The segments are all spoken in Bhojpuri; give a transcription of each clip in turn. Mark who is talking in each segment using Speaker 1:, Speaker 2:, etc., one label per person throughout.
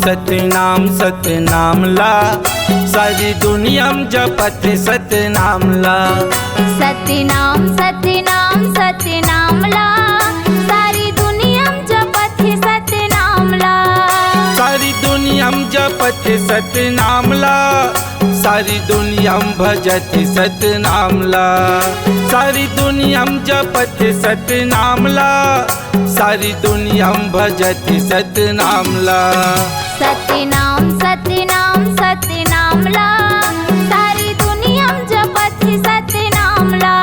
Speaker 1: सतनाम ला, सारी दुनिया में जपत सतनाम ला।
Speaker 2: सतनाम सतनाम सतनाम ला, सारी दुनिया में जपत सतनाम ला।
Speaker 1: सारी दुनिया में जपत सतनाम ला, सारी दुनिया में भजत सतनाम ला। सारी दुनिया में जपत सतनाम ला, सारी दुनिया में भजत सतनाम ला।
Speaker 2: सतनाम सतनाम सतनाम ला, सारी दुनिया में जपत सतनाम ला।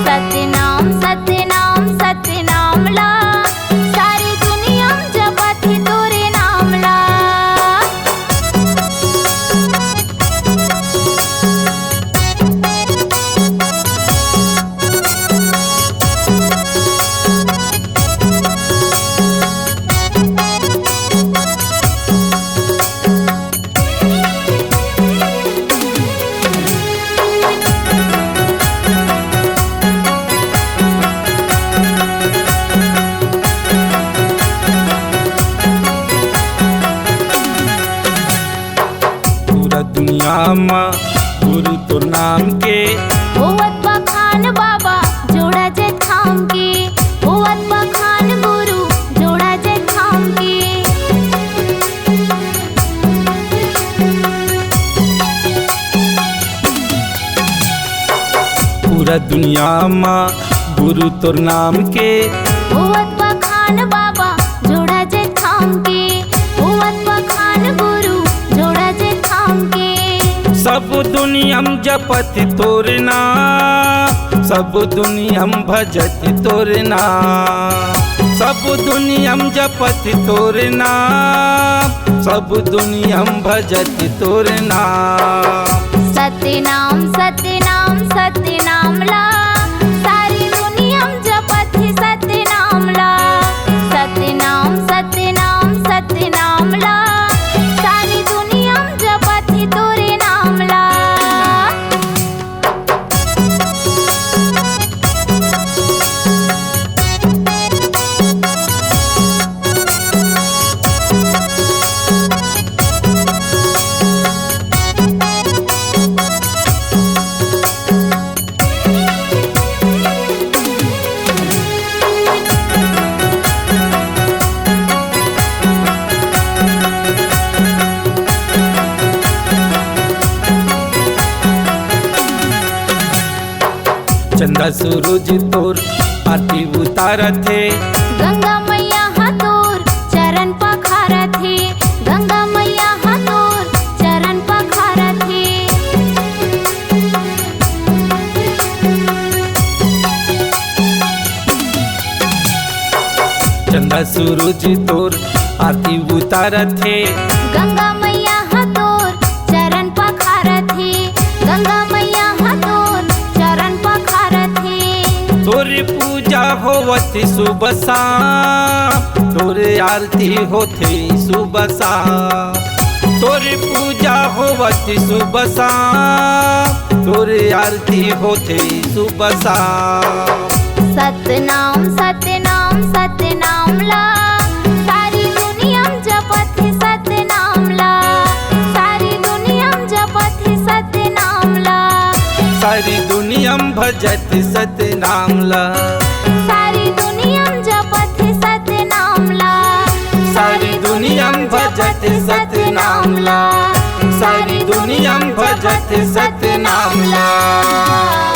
Speaker 2: सतनाम सतनाम सतनाम ला, सारी दुनिया में जपत तोरे नाम ला।
Speaker 1: दुनिया माँ गुरु तो नाम के
Speaker 2: होवत बखान बाबा जोड़ा जे थाम के। होवत बखान गुरु जोड़ा जे थाम के।
Speaker 1: पूरा दुनिया माँ गुरु तो नाम के।
Speaker 2: होवत बखान बाबा जोड़ा जे थाम के। होवत बखान गुरु जोड़ा जे थाम के।
Speaker 1: सब दुनिया में जपत तोर नाम, सब दुनिया में भजत तोर नाम। सब दुनिया में जपत तोर नाम, सब दुनिया में भजत तोर नाम।
Speaker 2: सतनाम सतनाम सतनाम ला, सारी दुनिया में जपत सतनाम ला। सतनाम सतनाम सतनाम ला, सारी दुनिया में जपत तोरे नाम ला।
Speaker 1: चंदा सूरज तोर आरती उतारा थे।
Speaker 2: गंगा मैया हाथोर चरण पखारा थे। गंगा मैया हाथोर चरण पखारा थे।
Speaker 1: चंदा सूरज तोर आरती उतारा थे।
Speaker 2: गंगा मैया हाथोर चरण पखारा थे। गंगा मैया हाथोर चरण पखारा थे।
Speaker 1: तोरे पूजा होवती सुबह शाम, तोरे आरती होते सुबह शाम। तोरे पूजा होवती सुबह शाम, तोरे आरती होते सुबह शाम।
Speaker 2: सतनाम सतनाम सतनाम ला, सारी दुनिया में जपत सतनाम ला। सारी दुनिया में जपत सतनाम ला।
Speaker 1: सारी दुनिया में भजत सतनाम ला।
Speaker 2: सारी दुनिया में जपत सतनाम ला।
Speaker 1: सारी दुनिया में भजत सतनाम ला। सारी दुनिया में भजत सतनाम ला।